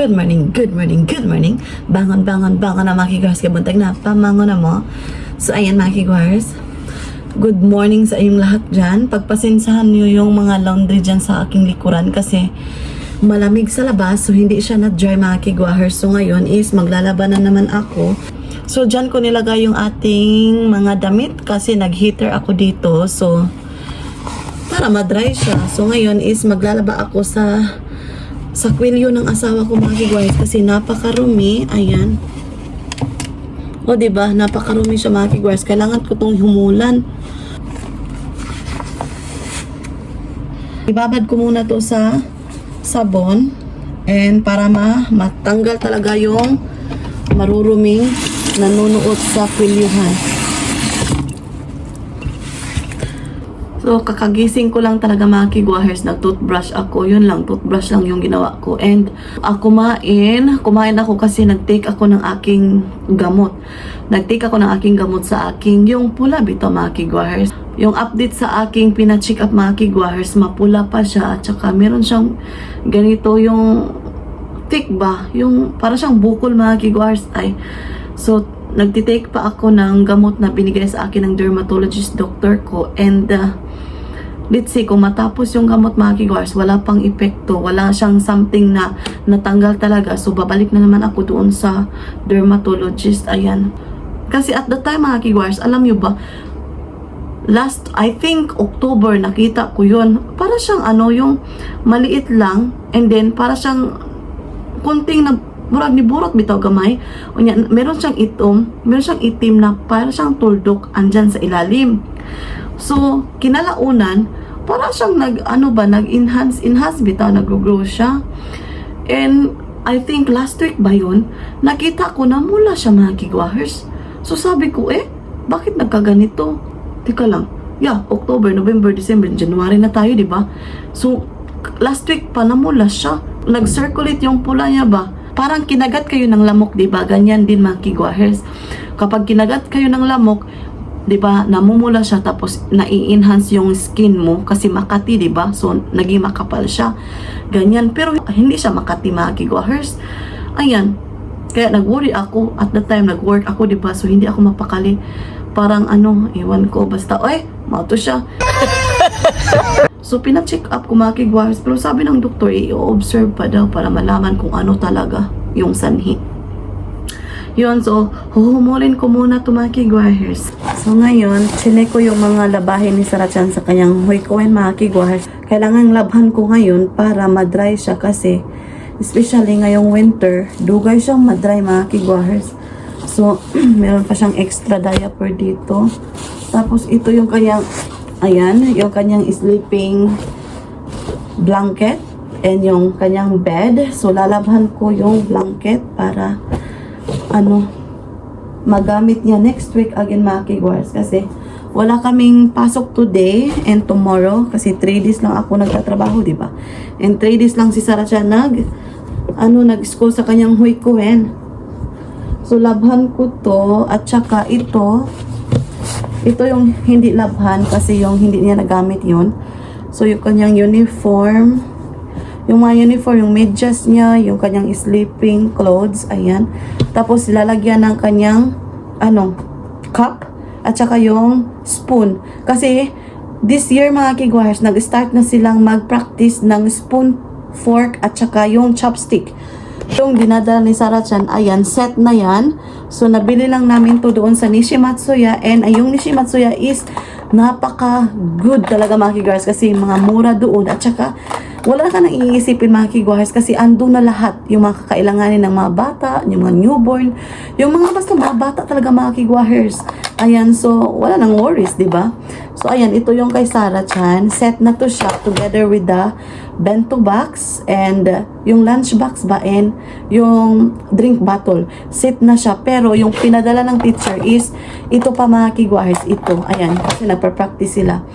Good morning, good morning, good morning. Bangon, bangon, bangon na mga kigwars. Kabuntag na, pamangon na mo. So, ayan mga kigwars. Good morning sa inyong lahat dyan. Pagpasensahan nyo yung mga laundry dyan sa aking likuran kasi malamig sa labas. So, hindi siya na-dry mga kigwars. So, ngayon is maglalaban na naman ako. So, dyan ko nilagay yung ating mga damit kasi nag-heater ako dito. So, para ma-dry siya. So, ngayon is maglalaba ako sa kwelyo ng asawa ko mga kigwars kasi napakarumi. Ayan. O diba, napakarumi siya mga kigwars. Kailangan ko tong humulan. Ibabad ko muna to sa sabon and para matanggal talaga yung maruruming nanunuot sa kwilyuhan. So, kakagising ko lang talaga mga kigwahers, nag-toothbrush ako. Yun lang, toothbrush lang yung ginawa ko. And, kumain ako kasi nag-take ako ng aking gamot. Nag-take ako ng aking gamot sa aking, yung pula bito mga kigwahers. Yung update sa aking pina-check up mga kigwahers, mapula pa siya. At saka meron siyang ganito yung thick ba? Yung para siyang bukol mga kigwahers. So, nagtitake pa ako ng gamot na binigay sa akin ng dermatologist doctor ko. And, let's say, kung matapos yung gamot mga kigwars, wala pang epekto, wala siyang something na natanggal talaga. So, babalik na naman ako doon sa dermatologist. Ayan. Kasi at the time mga kigwars, alam nyo ba, I think, October, nakita ko yun. Para siyang yung maliit lang, and then, para siyang kunting na, murag ni burot bitaw gamay. Unya, meron siyang itim na para siyang tuldok andyan sa ilalim. So, kinalaunan, para siyang nag-enhance bitaw, nag-grow siya. And, I think last week ba yun, nakita ko na mula siya mga kigwahers. So, sabi ko, bakit nagkaganito? Teka lang, October, November, December, January na tayo, di ba? So, last week pa namula siya. Nag-circulate yung pula niya ba? Parang kinagat kayo ng lamok, di ba? Ganyan din mga kigwahers. Kapag kinagat kayo ng lamok, di ba, namumula siya tapos nai-enhance yung skin mo kasi makati, di ba? So, naging makapal siya. Ganyan. Pero hindi siya makati mga kigwahers. Ayan. Kaya nag-worry ako. At the time, nag-work ako, di ba? So, hindi ako mapakali. Parang iwan ko. Basta, mauto siya. So, pina-check up ko mga kigwahers. Pero sabi ng doktor, i-observe pa daw para malaman kung ano talaga yung sanhi. Yun, so, huhumulin ko muna ito mga kigwahers. So, ngayon, chinek ko yung mga labahin ni Sarachan sa kanyang huikoin mga kigwahers. Kailangan labhan ko ngayon para madry siya kasi, especially ngayong winter, dugay siyang madry mga kigwahers. So, meron pa siyang extra diaper dito. Tapos, ito yung kanyang, yung kanyang sleeping blanket and yung kanyang bed. So, lalabhan ko yung blanket para magamit niya next week again mga kigwars kasi wala kaming pasok today and tomorrow kasi 3 days lang ako nagtatrabaho, di ba? And 3 days lang si Sarah siya nag-school sa kanyang huikuhen. So, labhan ko to at saka ito yung hindi labhan kasi yung hindi niya nagamit yun. So, yung kanyang uniform, yung medyas niya, yung kanyang sleeping clothes, ayan. Tapos, lalagyan ng kanyang, cup, at saka yung spoon. Kasi, this year, mga kigwahers, nag-start na silang mag-practice ng spoon, fork, at saka yung chopstick. Yung dinadala ni Sarachan, ayan, set na yan. So, nabili lang namin to doon sa Nishimatsuya. And, yung Nishimatsuya is napaka-good talaga mga kigwahers kasi mga mura doon. At saka, wala ka nang iisipin mga kigwahers kasi ando na lahat yung mga kakailanganin ng mga bata, yung mga newborn, yung mga basta mga bata talaga mga kigwahers. Ayan, so wala nang worries, di ba? So ayan, ito yung kay Sarachan. Set na to siya together with the bento box and yung lunch box ba and yung drink bottle. Set na siya. Pero yung pinadala ng teacher is ito pa mga kigwahers. Ito, ayan, kasi nagpa-practice sila.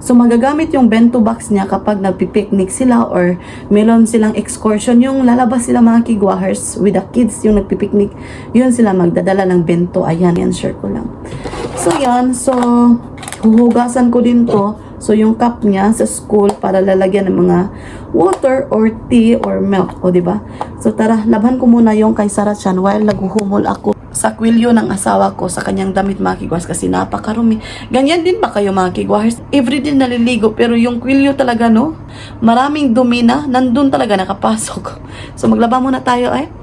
So, magagamit yung bento box niya kapag nagpipiknik sila or meron silang excursion. Yung lalabas sila mga kigwahers with the kids, yung nagpipiknik, yun sila magdadala ng bento. Ayan, yan, share ko lang. So, yan. So, huhugasan ko din to. So, yung cup niya sa school para lalagyan ng mga water or tea or milk. O, diba? So tara, labhan ko muna yung kay Sarah Chan while naghuhumol ako sa kwilyo ng asawa ko sa kanyang damit mga kigwahers kasi napakarumi. Ganyan din ba kayo mga kigwahers? Everyday naliligo pero yung kwilyo talaga no, maraming dumi na, nandun talaga nakapasok. So maglaba muna tayo eh.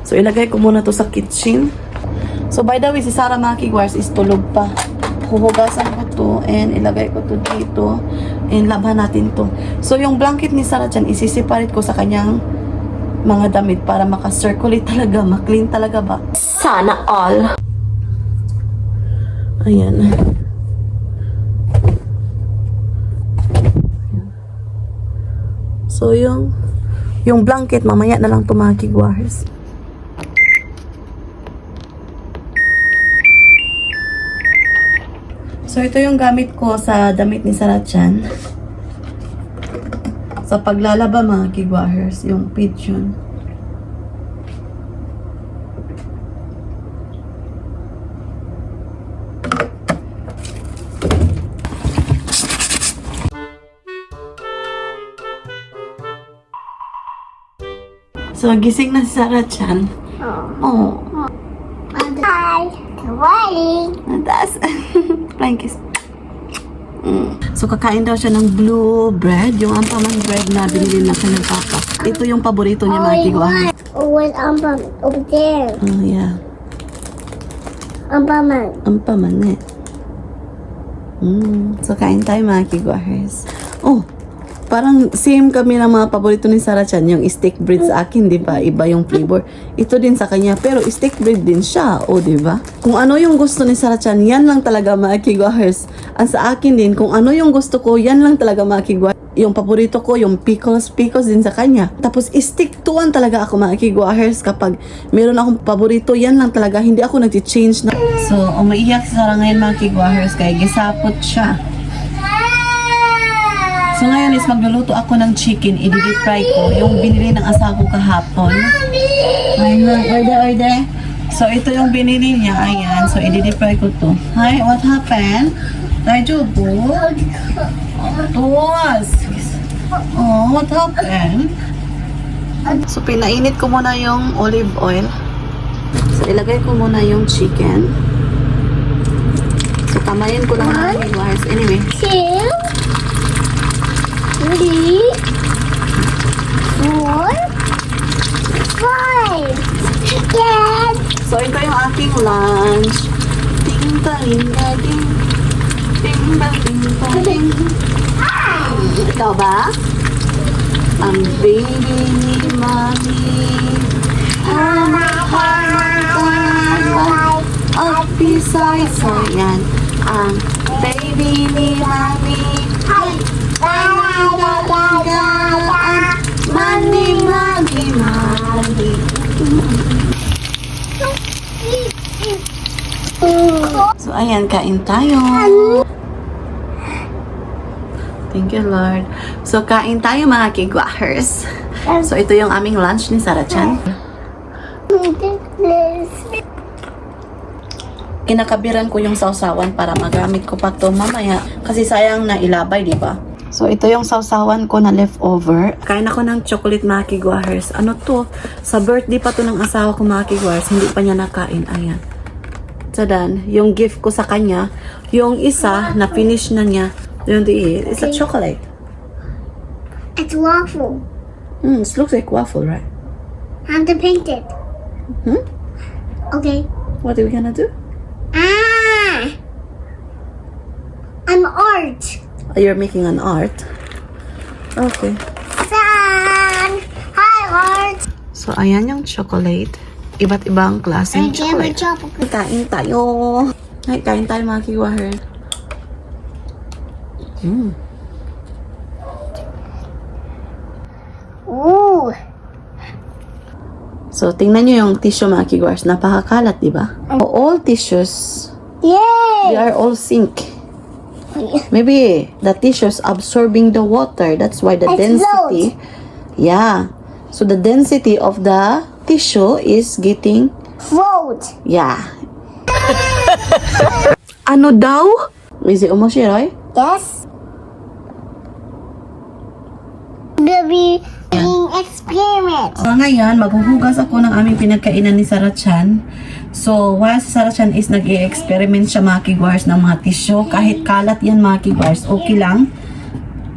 So ilagay ko muna to sa kitchen. So by the way, si Sarah mga kigwahers is tulog pa. Huhugasan ko to and ilagay ko to dito and labhan natin to. So yung blanket ni Sarah Chan isiseparate ko sa kanyang mga damit para maka-circulate talaga, ma-clean talaga ba? Sana all. Ayan. So yung blanket mamaya na lang to mga kigwahers. So, ito yung gamit ko sa damit ni Sarah Chan. Sa paglalaba mga kigwahers, yung pigeon. So, gising na si Sarah Chan. Oh. Hi. Good morning. Taas. Flying kiss. So, kakain daw siya ng blue bread. Yung ampaman bread na binili na siya ng papa. Ito yung paborito niya mga kigwahers. With over there. Oh, yeah. Ampaman. Ampaman eh. So, kain tayo mga kigwahers. Oh, parang same kami ng mga paborito ni Sarah Chan. Yung steak bread sa akin, di ba? Iba yung flavor. Ito din sa kanya. Pero steak bread din siya. O, di ba? Kung ano yung gusto ni Sarah Chan, yan lang talaga mga kigwahers. Ang sa akin din, kung ano yung gusto ko, yan lang talaga mga kigwahers. Yung paborito ko, yung pickles din sa kanya. Tapos, stick to one talaga ako mga kigwahers. Kapag meron akong paborito, yan lang talaga. Hindi ako nag-change na. So, umaiyak si Sarah ngayon mga kigwahers kaya gisapot siya. So ngayon is magluluto ako ng chicken, i-deep fry ko, yung binili ng asawa ko kahapon. Ayun, order. So ito yung binili niya, ayan. So i-deep fry ko to. Hi, what happened? Daijoubu? Oh, what happened? So pinainit ko muna yung olive oil. So ilagay ko muna yung chicken. So kamayin ko lang ng wires. Anyway. 2, 3, 4, 5. Chicken. So, ito yung aking lunch. Ting-ta-ling-ta-ting. Ting-ta-ling-ta-ting. Ikaw ba? Ang baby ni Mami. Up beside. So, yan. Ang baby ni Mami. Mani. So, ayan, kain tayo. Thank you, Lord. So, kain tayo mga kigwahers. So, ito yung aming lunch ni Sarah Chan. Kinakabiran ko yung sausawan para magamit ko pa to mamaya. Kasi sayang na ilabay, di ba? So, ito yung sausawan ko na leftover. Kain ako ng chocolate mga kigwahers. Ano to? Sa birthday pa to ng asawa ko mga kigwahers. Hindi pa niya nakain. Ayan. Tadan, yung gift ko sa kanya. Yung isa, na finish na niya. Yung it's a chocolate. It's waffle. It looks like waffle, right? I have to paint it. Okay. What are we gonna do? I'm art. You're making an art? Okay. Sun. Hi, art. So, ayan yung chocolate. Iba't ibang klaseng chocolate. Kain tayo. Ay, kain tayo mga kigwahers. Ooh. So, tingnan nyo yung tissue mga kigwahers. Napakakalat, di ba? All tissues, Yay. they are all sink. Maybe the tissues absorbing the water. That's why the It density. Yeah. So, the density of the tissue is getting. Float. Yeah. Ano daw? Is it omoshiroy? Yes. We'll be doing experiments. So ngayon, maghuhugas ako ng aming pinagkainan ni Sarah Chan. So, while si Sarah Chan is nag-i-experiment siya mga kigwars ng mga tissue, kahit kalat yan mga kigwars, okay lang.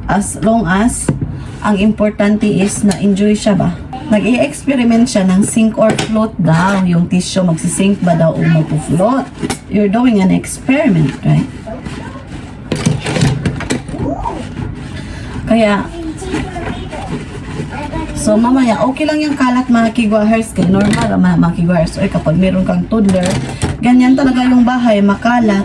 As long as, ang importante is na-enjoy siya ba? Nag-i-experiment siya ng sink or float daw. Yung tissue, magsisink ba daw o magpo-float? You're doing an experiment, right? Kaya, so mamaya, okay lang yung kalat mga kigwahers, kay normal mga kigwahers. O kapag meron kang toddler, ganyan talaga yung bahay, makalat.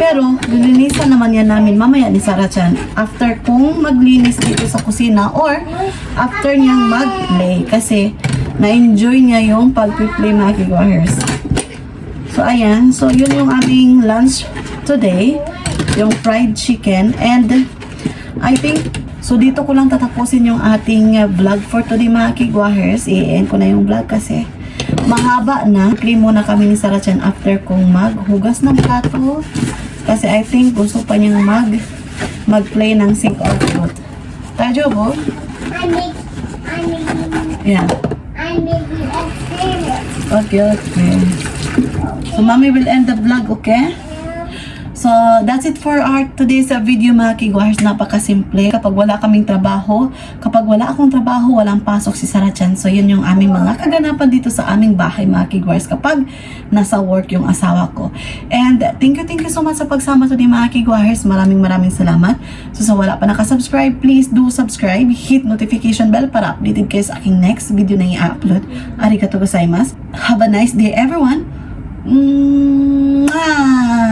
Pero, lilinisan naman yan namin mamaya ni Sarah Chan after kung maglinis dito sa kusina or after niyang mag-play. Kasi, na-enjoy niya yung pag-play mga kigwahers. So, ayan. So, yun yung aming lunch today. Yung fried chicken. And, I think, so dito ko lang tatapusin yung ating vlog for today mga kigwahers. I-end ko na yung vlog kasi mahaba na. Play muna kami ni Sarah Chan after kong maghugas ng plato. Kasi I think gusto pa niyang mag-play ng sink or float. Tayo po? I'm making Yeah. experiments. Okay. So mommy will end the vlog, okay? So, that's it for our today's video mga kigwahers. Napakasimple. Kapag wala kaming trabaho, kapag wala akong trabaho, walang pasok si Sarah Chan. So, yun yung aming mga kaganapan dito sa aming bahay mga kigwahers kapag nasa work yung asawa ko. And thank you so much sa pagsama today mga kigwahers. Maraming salamat. So, sa wala pa nakasubscribe, please do subscribe. Hit notification bell para updated kayo sa aking next video na i-upload. Arigatou gozaimasu. Have a nice day everyone. Mwah!